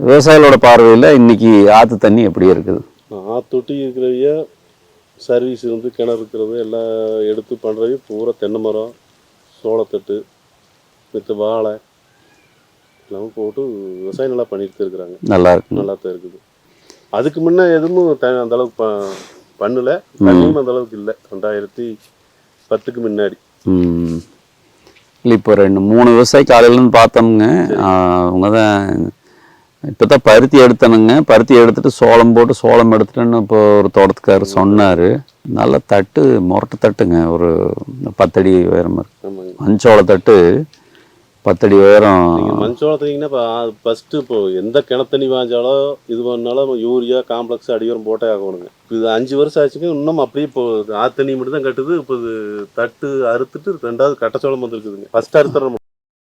விவசாயிகளோட பார்வையில் இன்னைக்கு ஆற்று தண்ணி எப்படி இருக்குது? ஆத்தொட்டி இருக்கிறவைய சர்வீஸ் இருந்து கிணறு இருக்கிறது எல்லாம் எடுத்து பண்ணுறவை பூரா தென்னை மரம், சோளத்தட்டு, மித்த வாழை எல்லாமே போட்டு விவசாயம் நல்லா பண்ணிட்டு இருக்கிறாங்க. நல்லா இருக்கு. நல்லா தான் இருக்குது. அதுக்கு முன்னே எதுவும் அந்த அளவுக்கு பண்ணல, தண்ணியும் அந்த அளவுக்கு இல்லை 2010க்கு முன்னாடி. இல்லை, இப்போ 2-3 விவசாயி காலையிலேருந்து பார்த்தோம்ங்க. அவங்க தான் இப்போ தான் பருத்தி எடுத்தனுங்க. பருத்தி எடுத்துட்டு சோளம் போட்டு சோளம் எடுத்துட்டுன்னு இப்போ ஒரு தோட்டத்துக்காரர் சொன்னார். நல்ல தட்டு, முரட்டு தட்டுங்க, ஒரு 10 அடி உயரம் இருக்கு. மஞ்சோள தட்டு 10 அடி உயரம். நீங்கள் மஞ்சோளத்தீங்கன்னா இப்போ ஃபஸ்ட்டு இப்போ எந்த கிணத்தண்ணி வாஞ்சாலும் இது பண்ணாலும் யூரியா காம்ப்ளெக்ஸ் அடியோரம் போட்டே ஆகணுங்க. இது 5 வருஷம் ஆச்சுங்க. இன்னும் அப்படியே இப்போ ஆத்தண்ணி மட்டும் தான் கட்டுது. இப்போ இது தட்டு அறுத்துட்டு 2வது கட்டச்சோளம் வந்துருக்குதுங்க. ஃபஸ்ட் அறுத்துற